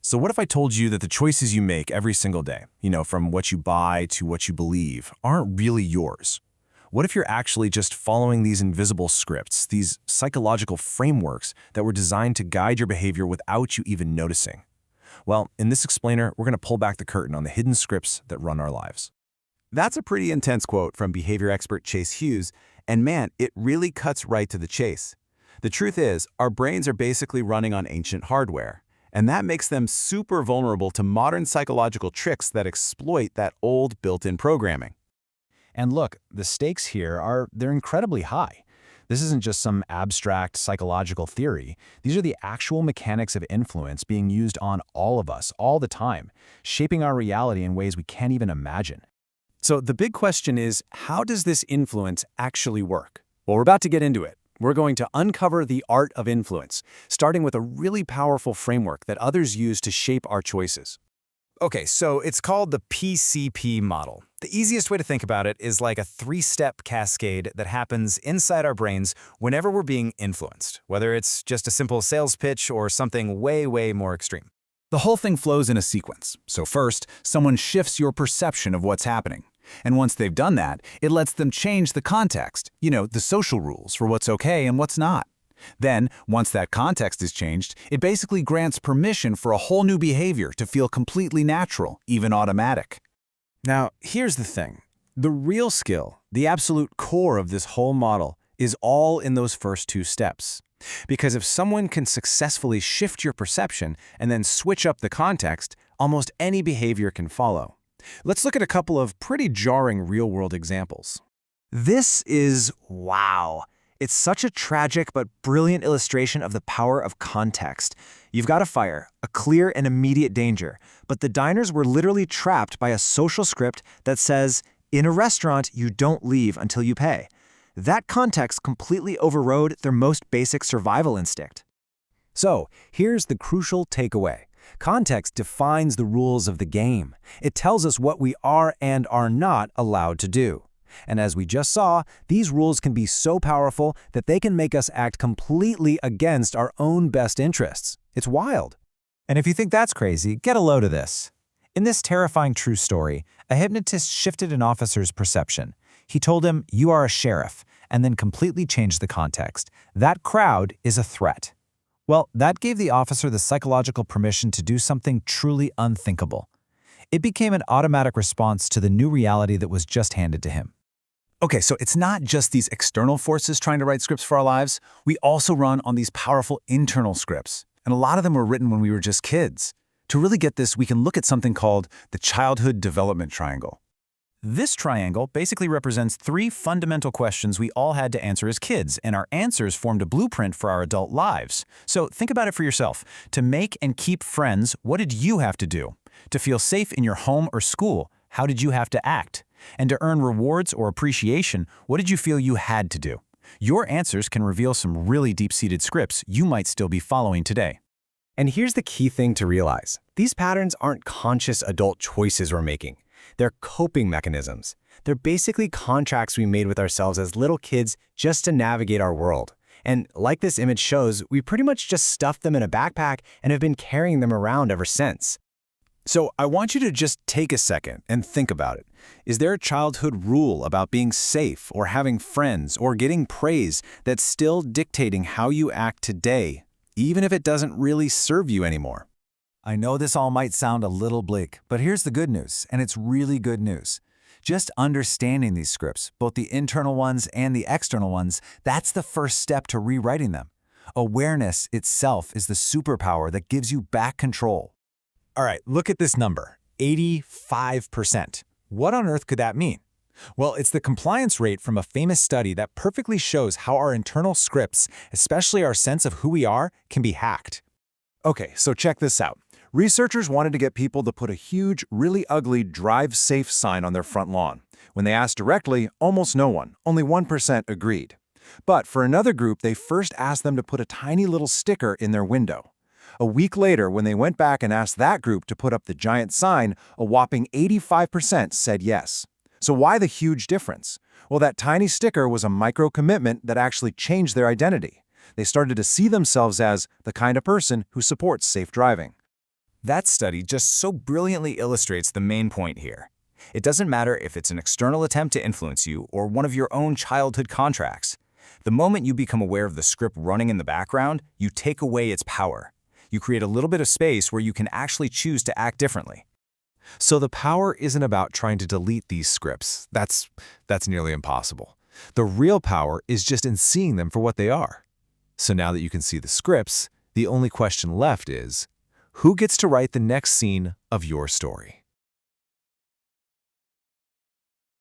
So what if I told you that the choices you make every single day, from what you buy to what you believe, aren't really yours? What if you're actually just following these invisible scripts, these psychological frameworks that were designed to guide your behavior without you even noticing? Well, in this explainer, we're going to pull back the curtain on the hidden scripts that run our lives. That's a pretty intense quote from behavior expert Chase Hughes, and man, it really cuts right to the chase. The truth is, our brains are basically running on ancient hardware, and that makes them super vulnerable to modern psychological tricks that exploit that old built-in programming. And look, the stakes here they're incredibly high. This isn't just some abstract psychological theory. These are the actual mechanics of influence being used on all of us all the time, shaping our reality in ways we can't even imagine. So the big question is, how does this influence actually work? Well, we're about to get into it. We're going to uncover the art of influence, starting with a really powerful framework that others use to shape our choices. Okay, so it's called the PCP model. The easiest way to think about it is like a three-step cascade that happens inside our brains whenever we're being influenced, whether it's just a simple sales pitch or something way, way more extreme. The whole thing flows in a sequence. So first, someone shifts your perception of what's happening. And once they've done that, it lets them change the context, the social rules for what's okay and what's not. Then, once that context is changed, it basically grants permission for a whole new behavior to feel completely natural, even automatic. Now, here's the thing. The real skill, the absolute core of this whole model, is all in those first two steps. Because if someone can successfully shift your perception and then switch up the context, almost any behavior can follow. Let's look at a couple of pretty jarring real-world examples. This is wow. It's such a tragic but brilliant illustration of the power of context. You've got a fire, a clear and immediate danger, but the diners were literally trapped by a social script that says, in a restaurant, you don't leave until you pay. That context completely overrode their most basic survival instinct. So, here's the crucial takeaway. Context defines the rules of the game. It tells us what we are and are not allowed to do. And as we just saw, these rules can be so powerful that they can make us act completely against our own best interests. It's wild. And if you think that's crazy, get a load of this. In this terrifying true story, a hypnotist shifted an officer's perception. He told him, "You are a sheriff," and then completely changed the context. That crowd is a threat. Well, that gave the officer the psychological permission to do something truly unthinkable. It became an automatic response to the new reality that was just handed to him. Okay, so it's not just these external forces trying to write scripts for our lives. We also run on these powerful internal scripts, and a lot of them were written when we were just kids. To really get this, we can look at something called the childhood development triangle. This triangle basically represents three fundamental questions we all had to answer as kids, and our answers formed a blueprint for our adult lives. So think about it for yourself. To make and keep friends, what did you have to do? To feel safe in your home or school, how did you have to act? And to earn rewards or appreciation, what did you feel you had to do? Your answers can reveal some really deep-seated scripts you might still be following today. And here's the key thing to realize. These patterns aren't conscious adult choices we're making. They're coping mechanisms. They're basically contracts we made with ourselves as little kids just to navigate our world. And like this image shows, we pretty much just stuffed them in a backpack and have been carrying them around ever since. So I want you to just take a second and think about it. Is there a childhood rule about being safe or having friends or getting praise that's still dictating how you act today, even if it doesn't really serve you anymore? I know this all might sound a little bleak, but here's the good news, and it's really good news. Just understanding these scripts, both the internal ones and the external ones, that's the first step to rewriting them. Awareness itself is the superpower that gives you back control. All right, look at this number, 85%. What on earth could that mean? Well, it's the compliance rate from a famous study that perfectly shows how our internal scripts, especially our sense of who we are, can be hacked. Okay, so check this out. Researchers wanted to get people to put a huge, really ugly "Drive Safe" sign on their front lawn. When they asked directly, almost no one, only 1% agreed. But for another group, they first asked them to put a tiny little sticker in their window. A week later, when they went back and asked that group to put up the giant sign, a whopping 85% said yes. So why the huge difference? Well, that tiny sticker was a micro-commitment that actually changed their identity. They started to see themselves as the kind of person who supports safe driving. That study just so brilliantly illustrates the main point here. It doesn't matter if it's an external attempt to influence you or one of your own childhood contracts. The moment you become aware of the script running in the background, you take away its power. You create a little bit of space where you can actually choose to act differently. So the power isn't about trying to delete these scripts. That's nearly impossible. The real power is just in seeing them for what they are. So now that you can see the scripts, the only question left is, who gets to write the next scene of your story?